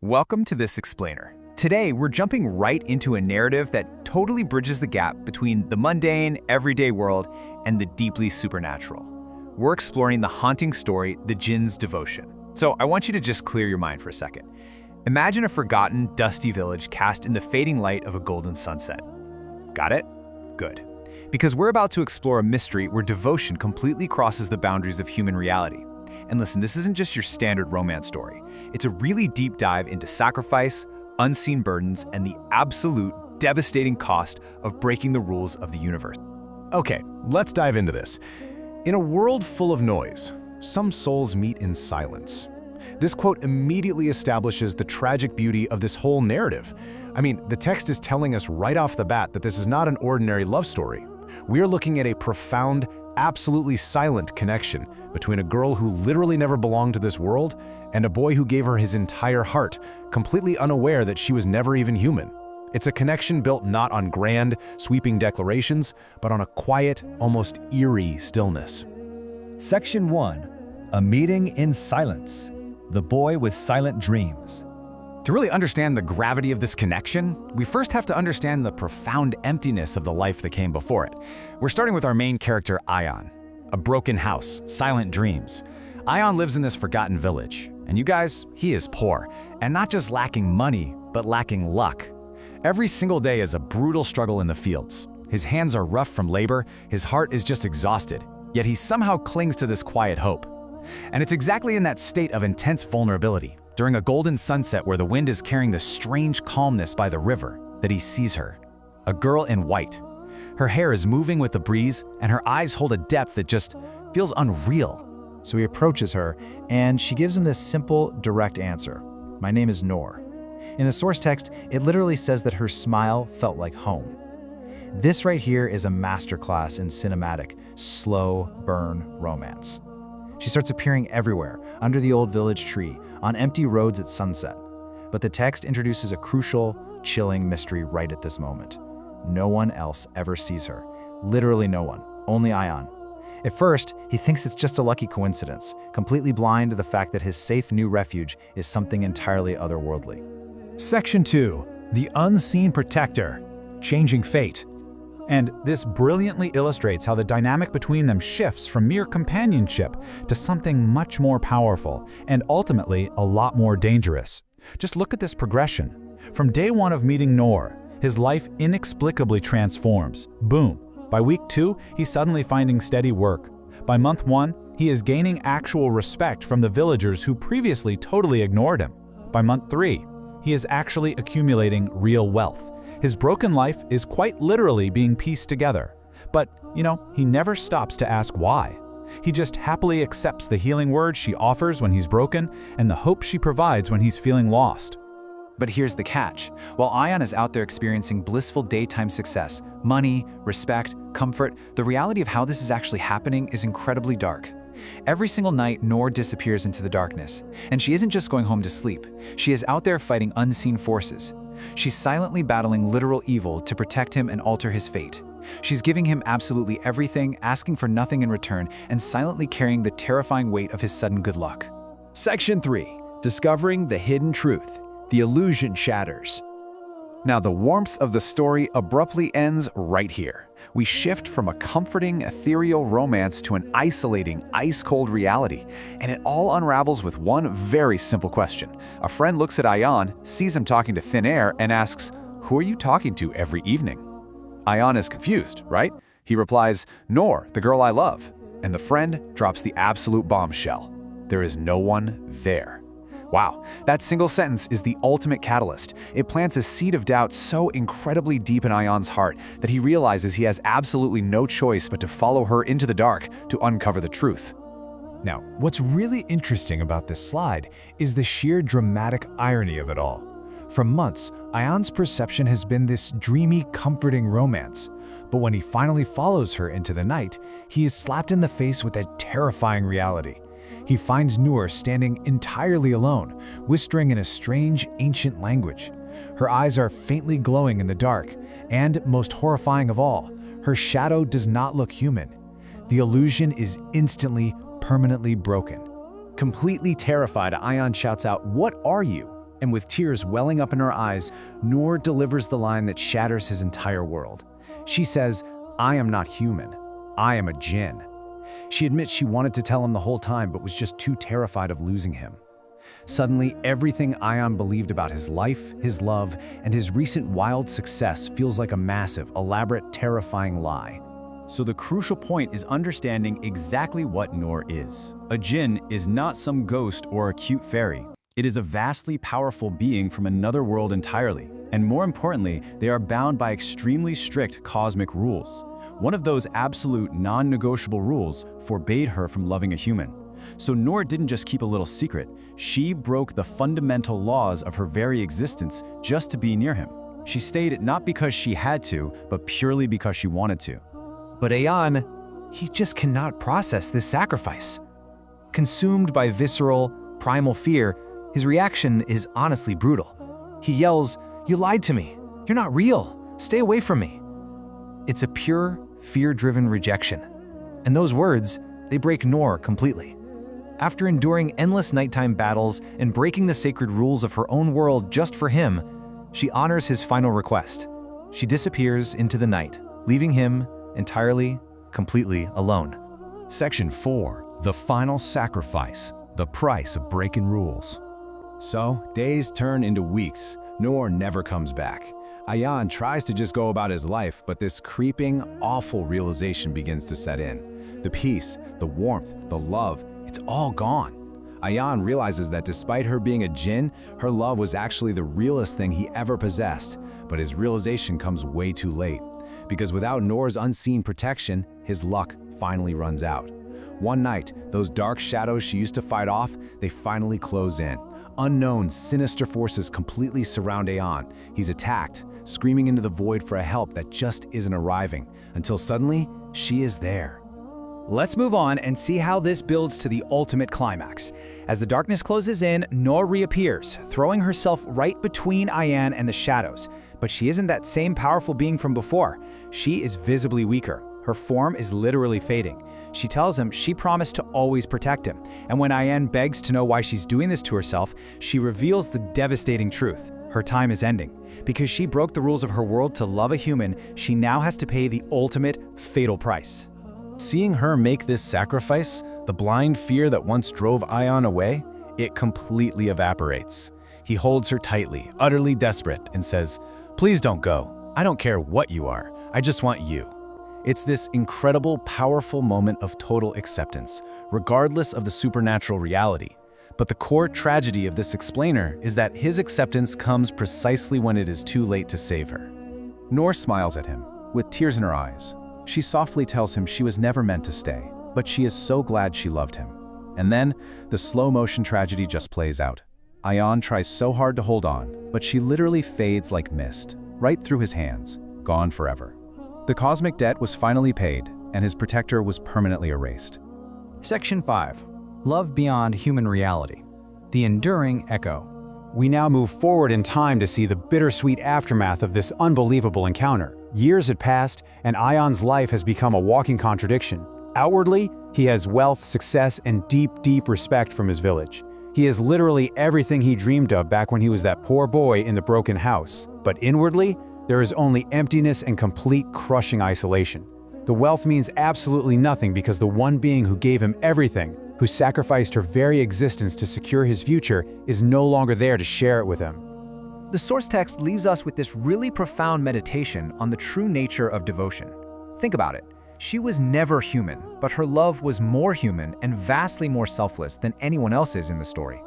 Welcome to this explainer. Today, we're jumping right into a narrative that totally bridges the gap between the mundane, everyday world and the deeply supernatural. We're exploring the haunting story, the Jinn's devotion. So I want you to just clear your mind for a second. Imagine a forgotten, dusty village cast in the fading light of a golden sunset. Got it? Good. Because we're about to explore a mystery where devotion completely crosses the boundaries of human reality. And listen, this isn't just your standard romance story. It's a really deep dive into sacrifice, unseen burdens, and the absolute devastating cost of breaking the rules of the universe. Okay, let's dive into this. In a world full of noise, some souls meet in silence. This quote immediately establishes the tragic beauty of this whole narrative. I mean, the text is telling us right off the bat that this is not an ordinary love story. We are looking at a profound, absolutely silent connection between a girl who literally never belonged to this world and a boy who gave her his entire heart, completely unaware that she was never even human. It's a connection built not on grand, sweeping declarations, but on a quiet, almost eerie stillness. Section 1. A meeting in silence. The boy with silent dreams. To really understand the gravity of this connection, we first have to understand the profound emptiness of the life that came before it. We're starting with our main character, Ayaan. A broken house, silent dreams. Ayaan lives in this forgotten village. And you guys, he is poor. And not just lacking money, but lacking luck. Every single day is a brutal struggle in the fields. His hands are rough from labor, his heart is just exhausted. Yet he somehow clings to this quiet hope. And it's exactly in that state of intense vulnerability, during a golden sunset where the wind is carrying the strange calmness by the river, that he sees her. A girl in white. Her hair is moving with the breeze, and her eyes hold a depth that just feels unreal. So he approaches her, and she gives him this simple, direct answer. My name is Noor. In the source text, it literally says that her smile felt like home. This right here is a masterclass in cinematic, slow burn romance. She starts appearing everywhere, under the old village tree, on empty roads at sunset. But the text introduces a crucial, chilling mystery right at this moment. No one else ever sees her. Literally no one, only Ayaan. At first, he thinks it's just a lucky coincidence, completely blind to the fact that his safe new refuge is something entirely otherworldly. Section 2. The unseen protector. Changing fate. And this brilliantly illustrates how the dynamic between them shifts from mere companionship to something much more powerful and ultimately a lot more dangerous. Just look at this progression. From day one of meeting Noor, his life inexplicably transforms. Boom. By week 2, he's suddenly finding steady work. By month 1, he is gaining actual respect from the villagers who previously totally ignored him. By month 3, he is actually accumulating real wealth. His broken life is quite literally being pieced together. But, he never stops to ask why. He just happily accepts the healing words she offers when he's broken and the hope she provides when he's feeling lost. But here's the catch. While Ayaan is out there experiencing blissful daytime success, money, respect, comfort, the reality of how this is actually happening is incredibly dark. Every single night, Noor disappears into the darkness. And she isn't just going home to sleep. She is out there fighting unseen forces. She's silently battling literal evil to protect him and alter his fate. She's giving him absolutely everything, asking for nothing in return, and silently carrying the terrifying weight of his sudden good luck. Section 3. Discovering the hidden truth. The illusion shatters. Now, the warmth of the story abruptly ends right here. We shift from a comforting, ethereal romance to an isolating, ice-cold reality, and it all unravels with one very simple question. A friend looks at Ayaan, sees him talking to thin air, and asks, "Who are you talking to every evening?" Ayaan is confused, right? He replies, "Noor, the girl I love." And the friend drops the absolute bombshell. There is no one there. Wow, that single sentence is the ultimate catalyst. It plants a seed of doubt so incredibly deep in Ayaan's heart that he realizes he has absolutely no choice but to follow her into the dark to uncover the truth. Now, what's really interesting about this slide is the sheer dramatic irony of it all. For months, Ayaan's perception has been this dreamy, comforting romance. But when he finally follows her into the night, he is slapped in the face with a terrifying reality. He finds Noor standing entirely alone, whispering in a strange, ancient language. Her eyes are faintly glowing in the dark, and, most horrifying of all, her shadow does not look human. The illusion is instantly, permanently broken. Completely terrified, Ayaan shouts out, "What are you?" And with tears welling up in her eyes, Noor delivers the line that shatters his entire world. She says, "I am not human. I am a Jinn." She admits she wanted to tell him the whole time but was just too terrified of losing him. Suddenly, everything Ayaan believed about his life, his love, and his recent wild success feels like a massive, elaborate, terrifying lie. So the crucial point is understanding exactly what Noor is. A Jinn is not some ghost or a cute fairy. It is a vastly powerful being from another world entirely. And more importantly, they are bound by extremely strict cosmic rules. One of those absolute, non-negotiable rules forbade her from loving a human. So Noor didn't just keep a little secret. She broke the fundamental laws of her very existence just to be near him. She stayed not because she had to, but purely because she wanted to. But Ayaan, he just cannot process this sacrifice. Consumed by visceral, primal fear, his reaction is honestly brutal. He yells, "You lied to me. You're not real. Stay away from me." It's a pure, fear-driven rejection. And those words, they break Noor completely. After enduring endless nighttime battles and breaking the sacred rules of her own world just for him, she honors his final request. She disappears into the night, leaving him entirely, completely alone. Section 4. The final sacrifice. The price of breaking rules. So, days turn into weeks. Noor never comes back. Ayaan tries to just go about his life, but this creeping, awful realization begins to set in. The peace, the warmth, the love, it's all gone. Ayaan realizes that despite her being a Jinn, her love was actually the realest thing he ever possessed. But his realization comes way too late. Because without Noor's unseen protection, his luck finally runs out. One night, those dark shadows she used to fight off, they finally close in. Unknown, sinister forces completely surround Ayaan. He's attacked, screaming into the void for a help that just isn't arriving, until suddenly, she is there. Let's move on and see how this builds to the ultimate climax. As the darkness closes in, Noor reappears, throwing herself right between Ayaan and the shadows. But she isn't that same powerful being from before. She is visibly weaker. Her form is literally fading. She tells him she promised to always protect him. And when Ayaan begs to know why she's doing this to herself, she reveals the devastating truth. Her time is ending. Because she broke the rules of her world to love a human, she now has to pay the ultimate, fatal price. Seeing her make this sacrifice, the blind fear that once drove Ayaan away, it completely evaporates. He holds her tightly, utterly desperate, and says, "Please don't go. I don't care what you are. I just want you." It's this incredible, powerful moment of total acceptance, regardless of the supernatural reality. But the core tragedy of this explainer is that his acceptance comes precisely when it is too late to save her. Noor smiles at him, with tears in her eyes. She softly tells him she was never meant to stay, but she is so glad she loved him. And then, the slow-motion tragedy just plays out. Ayaan tries so hard to hold on, but she literally fades like mist, right through his hands, gone forever. The cosmic debt was finally paid, and his protector was permanently erased. Section 5. Love beyond human reality. The enduring echo. We now move forward in time to see the bittersweet aftermath of this unbelievable encounter. Years had passed, and Ayaan's life has become a walking contradiction. Outwardly, he has wealth, success, and deep respect from his village. He is literally everything he dreamed of back when he was that poor boy in the broken house. But inwardly, there is only emptiness and complete crushing isolation. The wealth means absolutely nothing because the one being who gave him everything, who sacrificed her very existence to secure his future, is no longer there to share it with him. The source text leaves us with this really profound meditation on the true nature of devotion. Think about it. She was never human, but her love was more human and vastly more selfless than anyone else's in the story.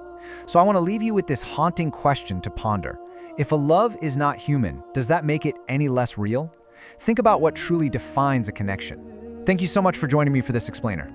So I want to leave you with this haunting question to ponder. If a love is not human, does that make it any less real? Think about what truly defines a connection. Thank you so much for joining me for this explainer.